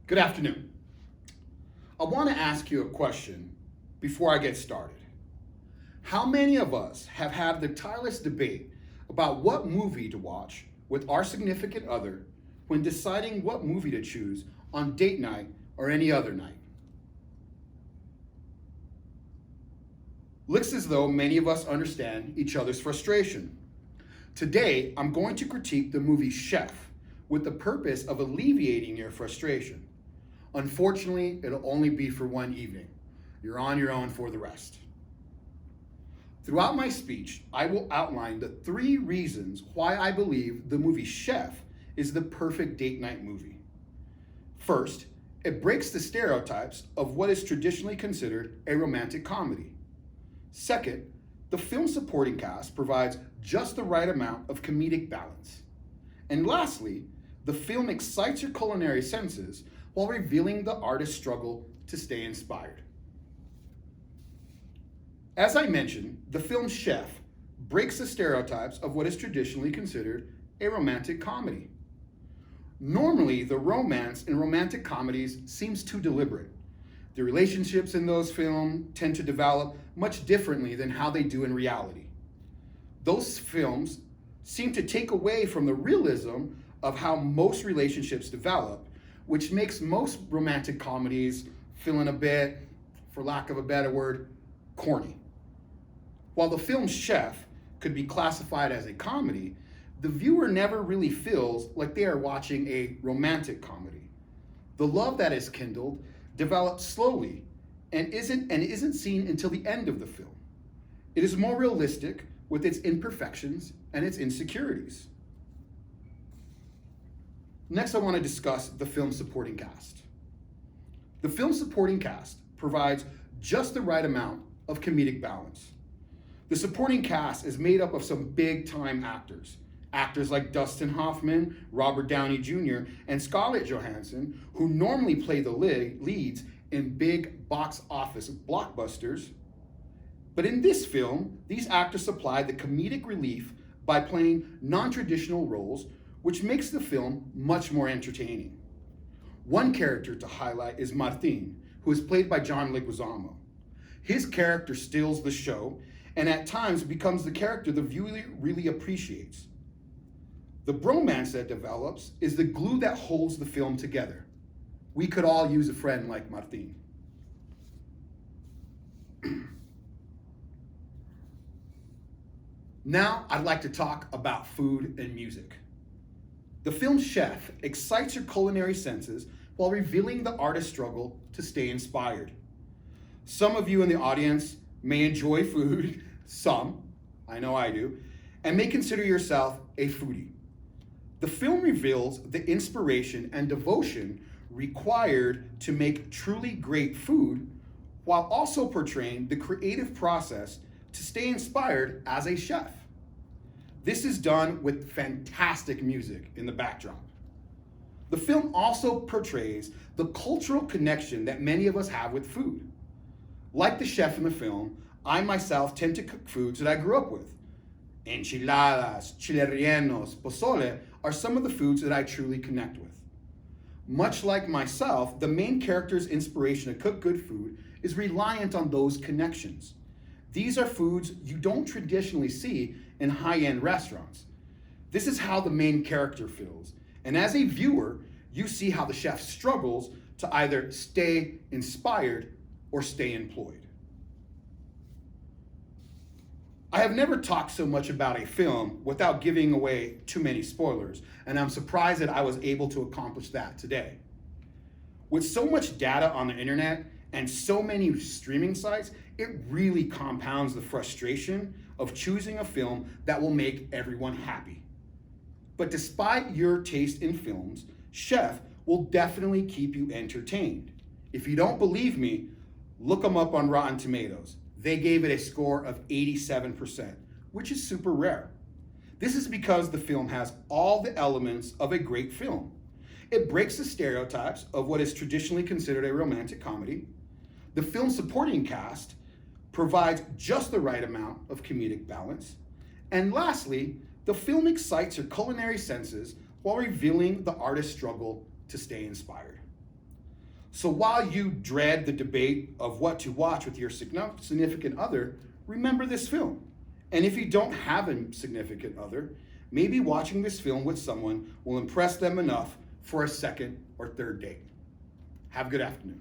Good afternoon. I want to ask you a question before I get started. How many of us have had the tireless debate about what movie to watch with our significant other when deciding what movie to choose on date night or any other night? Looks as though many of us understand each other's frustration. Today, I'm going to critique the movie Chef with the purpose of alleviating your frustration. Unfortunately, it'll only be for one evening. You're on your own for the rest. Throughout my speech, I will outline the 3 reasons why I believe the movie Chef is the perfect date night movie. First, it breaks the stereotypes of what is traditionally considered a romantic comedy. Second, the film's supporting cast provides just the right amount of comedic balance. And lastly, the film excites your culinary senses while revealing the artist's struggle to stay inspired. As I mentioned, the film Chef breaks the stereotypes of what is traditionally considered a romantic comedy. Normally, the romance in romantic comedies seems too deliberate. The relationships in those films tend to develop much differently than how they do in reality. Those films seem to take away from the realism of how most relationships develop, which makes most romantic comedies feeling a bit, for lack of a better word, corny. While the film Chef could be classified as a comedy, the viewer never really feels like they are watching a romantic comedy. The love that is kindled develops slowly and isn't seen until the end of the film. It is more realistic with its imperfections and its insecurities. Next, I want to discuss the film's supporting cast. The film's supporting cast provides just the right amount of comedic balance. The supporting cast is made up of some big-time actors. Actors like Dustin Hoffman, Robert Downey Jr., and Scarlett Johansson, who normally play the leads in big box office blockbusters. But in this film, these actors supply the comedic relief by playing non-traditional roles, which makes the film much more entertaining. One character to highlight is Martin, who is played by John Leguizamo. His character steals the show, and at times becomes the character the viewer really appreciates. The bromance that develops is the glue that holds the film together. We could all use a friend like Martin. Now, I'd like to talk about food and music. The film Chef excites your culinary senses while revealing the artist's struggle to stay inspired. Some of you in the audience may enjoy food, some, I know I do, and may consider yourself a foodie. The film reveals the inspiration and devotion required to make truly great food, while also portraying the creative process to stay inspired as a chef. This is done with fantastic music in the backdrop. The film also portrays the cultural connection that many of us have with food. Like the chef in the film, I myself tend to cook foods that I grew up with. Enchiladas, chile rellenos, pozole are some of the foods that I truly connect with. Much like myself, the main character's inspiration to cook good food is reliant on those connections. These are foods you don't traditionally see in high-end restaurants. This is how the main character feels. And as a viewer, you see how the chef struggles to either stay inspired or stay employed. I have never talked so much about a film without giving away too many spoilers, and I'm surprised that I was able to accomplish that today. With so much data on the internet and so many streaming sites, it really compounds the frustration of choosing a film that will make everyone happy. But despite your taste in films, Chef will definitely keep you entertained. If you don't believe me, look them up on Rotten Tomatoes. They gave it a score of 87%, which is super rare. This is because the film has all the elements of a great film. It breaks the stereotypes of what is traditionally considered a romantic comedy. The film's supporting cast provides just the right amount of comedic balance. And lastly, the film excites your culinary senses while revealing the artist's struggle to stay inspired. So while you dread the debate of what to watch with your significant other, remember this film. And if you don't have a significant other, maybe watching this film with someone will impress them enough for a second or third date. Have a good afternoon.